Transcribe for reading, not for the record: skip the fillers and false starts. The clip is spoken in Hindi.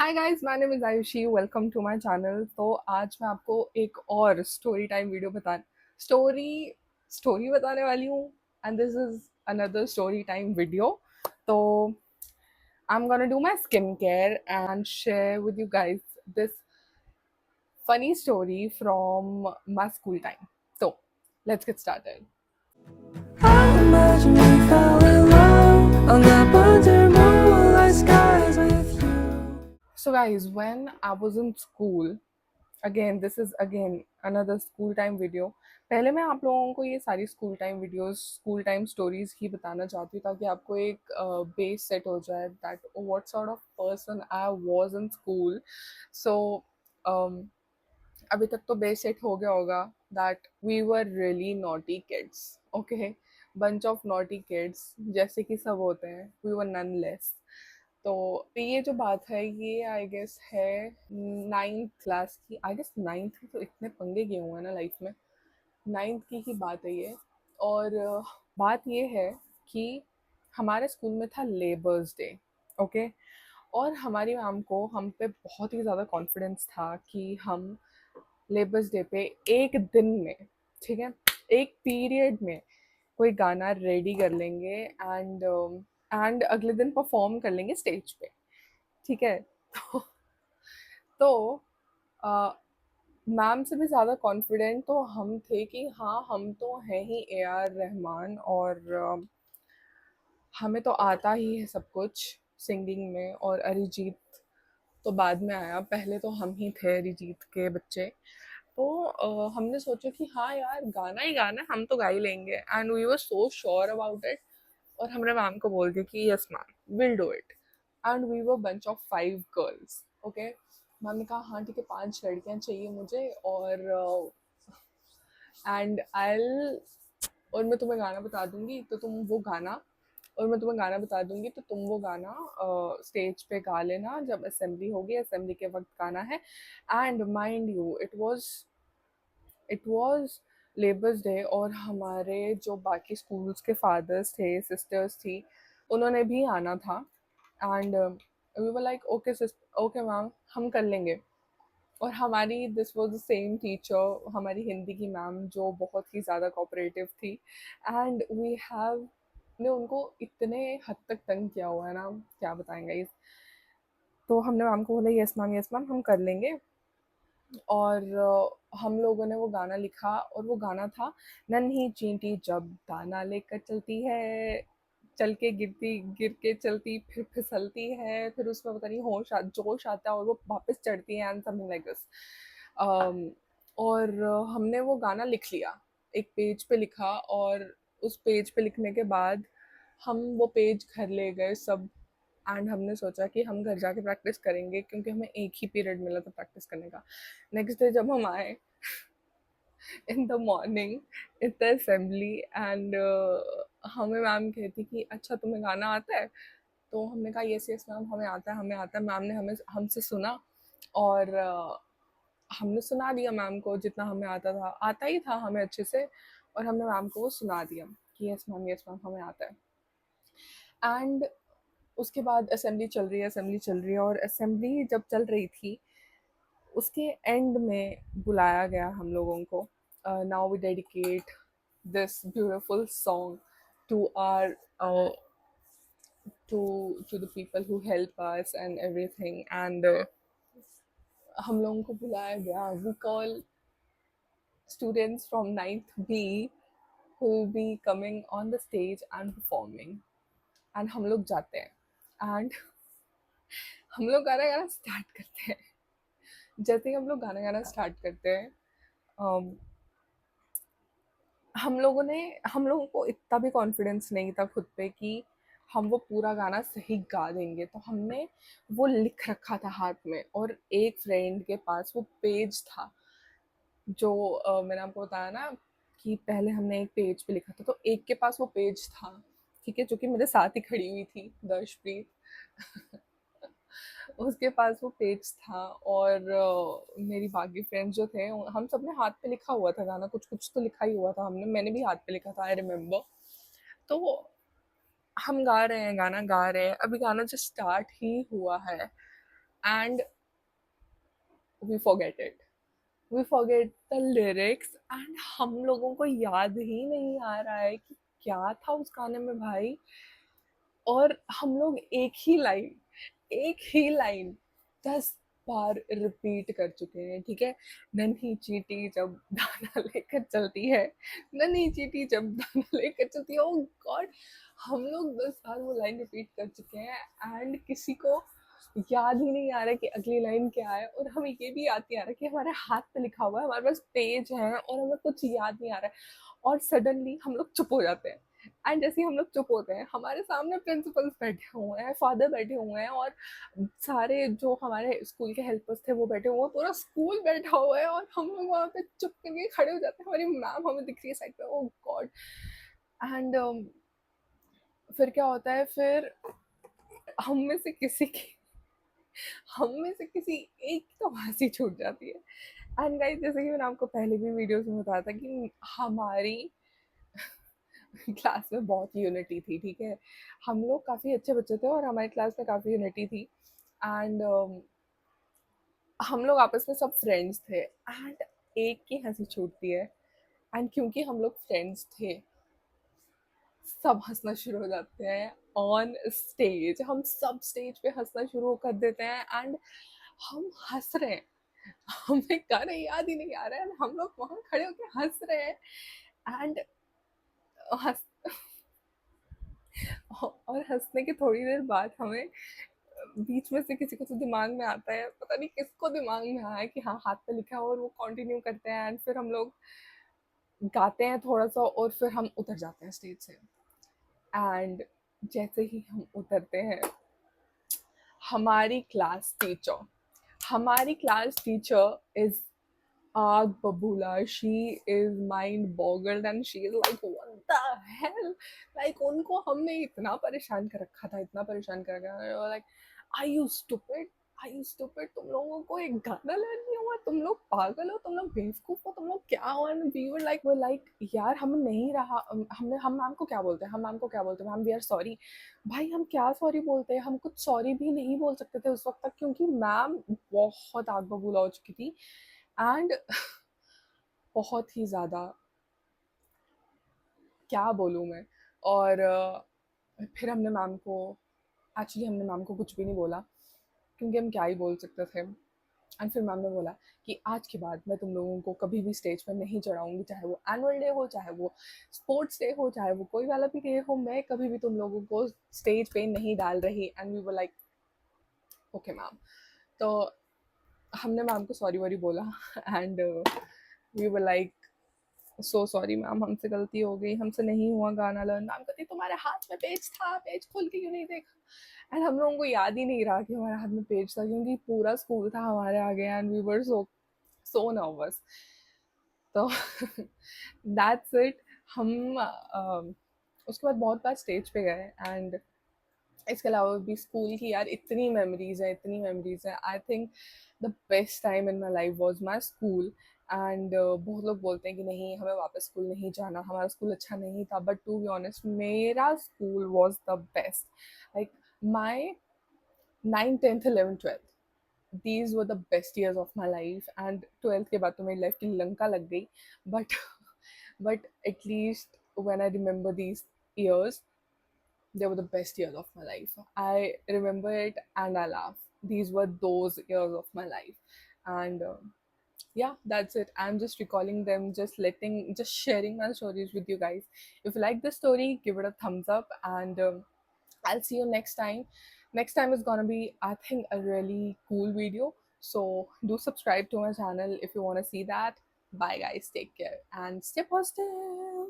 Hi guys, my name is Ayushi. Welcome to my channel. तो आज मैं आपको एक और story time video story story बताने वाली हूँ। And this is another story time video. तो I am gonna do my skin care and share with you guys this funny story from my school time. तो let's get started. I imagine we fell in love on the under moonlight skies with you. So guys, when I was in school, again this is again another school time video. पहले मैं आप लोगों को ये सारी school time videos, school time stories ही बताना चाहती हूँ ताकि आपको एक बेस सेट हो जाए that what sort of person I was in school. So अभी तक तो बेस सेट हो गया होगा that we were really naughty kids. Okay, bunch of naughty kids जैसे कि सब होते हैं, वी वर नन लेस। तो ये जो बात है ये आई गेस है नाइन्थ क्लास की। आई गेस नाइन्थ में तो इतने पंगे किए हुए हैं ना लाइफ में। नाइन्थ की ही बात है ये। और बात ये है कि हमारे स्कूल में था लेबर्स डे। ओके, और हमारी मैम को हम पे बहुत ही ज़्यादा कॉन्फिडेंस था कि हम लेबर्स डे पे एक दिन में, ठीक है, एक पीरियड में कोई गाना रेडी कर लेंगे एंड अगले दिन परफॉर्म कर लेंगे स्टेज पे। ठीक है। तो मैम से भी ज़्यादा कॉन्फिडेंट तो हम थे कि हाँ, हम तो हैं ही ए आर रहमान, और हमें तो आता ही है सब कुछ सिंगिंग में। और अरिजीत तो बाद में आया, पहले तो हम ही थे अरिजीत के बच्चे। तो हमने सोचा कि हाँ यार, गाना ही गाना है, हम तो गा ही लेंगे। And we were so sure about it. और हमने मैम को बोल दिया कि yes ma'am, will do it. And we were bunch of 5 girls. Okay, ma'am ने कहा हाँ ठीक है, 5 लड़कियां चाहिए मुझे, एंड आई, और मैं तुम्हें गाना बता दूंगी तो तुम वो गाना, और मैं तुम्हें गाना बता दूंगी तो तुम वो गाना स्टेज पे गा लेना जब असेंबली होगी, असेंबली के वक्त गाना है। And mind you, it was labours day, और हमारे जो बाकी स्कूल्स के फादर्स थे, सिस्टर्स थी, उन्होंने भी आना था। And we were like okay okay ma'am, हम कर लेंगे। और हमारी this was the same teacher, हमारी हिंदी की मैम, जो बहुत ही ज़्यादा कोऑपरेटिव थी। एंड वी हैव ने उनको इतने हद तक तंग किया हुआ है ना, क्या बताएंगे इस। तो हमने मैम को बोला यस मैम, यस मैम, हम कर लेंगे। और हम लोगों ने वो गाना लिखा, और वो गाना था नन्ही चींटी जब दाना लेकर चलती है, चल के गिरती, गिर के चलती, फिर फिसलती है, फिर उसमें पता नहीं जोश आता है और वो वापस चढ़ती है, एंड समथिंग लाइक दिस। और हमने वो गाना लिख लिया, एक पेज पे लिखा। और उस पेज पे लिखने के बाद हम वो पेज घर ले गए सब। एंड हमने सोचा कि हम घर जाके प्रैक्टिस करेंगे क्योंकि हमें एक ही पीरियड मिला था प्रैक्टिस करने का। नेक्स्ट डे जब हम आए in the morning, in the assembly, and हमें मैम कहती कि अच्छा तुम्हें गाना आता है। तो हमने कहा यस यस मैम, हमें आता है, हमें आता है। मैम ने हमें हमसे सुना, और हमने सुना दिया मैम को जितना हमें आता ही था हमें अच्छे से। और हमने मैम को वो सुना दिया कि यस मैम, हमें आता है। एंड उसके बाद असेंबली चल रही है, असेंबली चल रही है, और असेंबली जब चल रही थी उसके एंड में बुलाया गया हम लोगों को। Now we dedicate this beautiful song to our to the people who help us and everything. And हम लोगों को बुलाया गया। We call students from ninth B who will be coming on the stage and performing. And हम लोग जाते हैं, एंड हम लोग गाना गाना स्टार्ट करते हैं। जैसे ही हम लोग गाना गाना स्टार्ट करते हैं, um, हम लोगों को इतना भी कॉन्फिडेंस नहीं था खुद पे कि हम वो पूरा गाना सही गा देंगे। तो हमने वो लिख रखा था हाथ में, और एक फ्रेंड के पास वो पेज था जो मैंने आपको बताया ना कि पहले हमने एक पेज पे लिखा था, तो एक के पास वो पेज था, ठीक है, जो कि मेरे साथ ही खड़ी हुई थी, दर्शप्रीत। उसके पास वो पेज था, और मेरी बाकी फ्रेंड्स जो थे, हम सब ने हाथ पे लिखा हुआ था गाना, कुछ कुछ तो लिखा ही हुआ था हमने, मैंने भी हाथ पे लिखा था, आई रिमेम्बर। तो हम गा रहे हैं, गाना गा रहे हैं, अभी गाना जो स्टार्ट ही हुआ है, and we forget it. We forget the lyrics and हम लोगों को याद ही नहीं आ रहा है कि क्या था उस गाने में भाई। और हम लोग एक ही लाइन 10 बार रिपीट कर चुके हैं, ठीक है। नन्ही चींटी जब दाना लेकर चलती है, नन्ही चींटी जब दाना लेकर चलती है, ओ गॉड, हम लोग 10 बार वो लाइन रिपीट कर चुके हैं एंड किसी को याद ही नहीं आ रहा है कि अगली लाइन क्या है। और हमें ये भी याद नहीं आ रहा कि हमारे हाथ पे लिखा हुआ है, हमारे पास पेज है और हमें कुछ याद नहीं आ रहा है। और सडनली हम लोग चुप हो जाते हैं एंड जैसे ही हम लोग चुप होते हैं, हमारे सामने प्रिंसिपल्स बैठे हुए हैं, फादर बैठे हुए हैं और सारे जो हमारे स्कूल के हेल्पर्स थे वो बैठे हुए हैं, पूरा स्कूल बैठा हुआ है और हम लोग वहाँ पे चुप करके खड़े हो जाते हैं। हमारी मैम हमें दिख रही है साइड पे, ओ गॉड। एंड फिर क्या होता है, फिर हम में से किसी की हम में से किसी एक तो हंसी छूट जाती है। एंड गाइस, जैसे कि मैंने आपको पहले भी वीडियोस में बताया था कि हमारी क्लास में बहुत यूनिटी थी, ठीक है। हम लोग काफ़ी अच्छे बच्चे थे और हमारी क्लास में काफ़ी यूनिटी थी एंड हम लोग आपस में सब फ्रेंड्स थे एंड एक की हंसी छूटती है एंड क्योंकि हम लोग फ्रेंड्स थे, सब हंसना शुरू हो जाते हैं ऑन स्टेज। हम सब स्टेज पे हंसना शुरू कर देते हैं एंड हम हंस रहे हैं, हमें गाना याद ही नहीं आ रहा है, हम लोग वहाँ खड़े होकर हंस रहे हैं एंड हंस और हंसने के थोड़ी देर बाद हमें बीच में से किसी को तो दिमाग में आता है, पता नहीं किसको दिमाग में आया कि हाँ हाथ पे लिखा है, और वो कंटिन्यू करते हैं एंड फिर हम लोग गाते हैं थोड़ा सा और फिर हम उतर जाते हैं स्टेज से। एंड जैसे ही हम उतरते हैं, हमारी क्लास टीचर हमारी क्लास टीचर इज आग बबूला, she is mind boggled and she is like what the hell. Like उनको हमने इतना परेशान कर रखा था, इतना परेशान कर रखा था, लाइक आई यू स्टूपिड, तुम लोगों को एक गाना लर्न नहीं हुआ, तुम लोग पागल हो, तुम लोग बेवकूफ हो, तुम लोग क्या हो। एंड वी वर लाइक यार हम नहीं रहा, हमने हम मैम को क्या बोलते हैं, मैम वी आर सॉरी। भाई हम क्या सॉरी बोलते हैं, हम कुछ सॉरी भी नहीं बोल सकते थे उस वक्त तक क्योंकि मैम बहुत आग बबूला हो चुकी थी एंड बहुत ही ज़्यादा, क्या बोलूँ मैं। और फिर हमने मैम को कुछ भी नहीं बोला क्योंकि हम क्या ही बोल सकते थे। एंड फिर मैम ने बोला कि आज के बाद मैं तुम लोगों को कभी भी स्टेज पर नहीं चढ़ाऊंगी, चाहे वो एनुअल डे हो, चाहे वो स्पोर्ट्स डे हो, चाहे वो कोई वाला भी डे हो, मैं कभी भी तुम लोगों को स्टेज पे नहीं डाल रही। And we were like okay ma'am. तो हमने मैम को सॉरी वॉरी बोला and we were like so sorry ma'am, हमसे गलती हो गई, हमसे नहीं हुआ गाना लर्न। मैम कहती तुम्हारे हाथ में पेज था, पेज खोल के क्यों नहीं देखा। एंड हम लोगों को याद ही नहीं रहा कि हमारे हाथ में पेज था क्योंकि पूरा स्कूल था हमारे आगे and we were so nervous. तो दैट्स इट। हम उसके बाद बहुत बार स्टेज पे गए एंड इसके अलावा भी स्कूल की यार इतनी मेमोरीज हैं। I think the best time in my life was my school. And बहुत लोग बोलते हैं कि नहीं हमें वापस स्कूल नहीं जाना, हमारा स्कूल अच्छा नहीं था, बट टू बी ऑनेस्ट मेरा school was the best. Like my 9th 10th 11th 12th, these were the best years of my life, and 12th के बाद तो मेरी लाइफ की लंका लग गई। But but at least when I remember these years, they were the best years of my life. I remember it and I laugh. These were those years of my life. And yeah, that's it. I'm just recalling them, just sharing my stories with you guys. If you like the story, give it a thumbs up, and I'll see you next time. Next time is gonna be, I think, a really cool video. So do subscribe to my channel if you want to see that. Bye, guys. Take care and stay positive.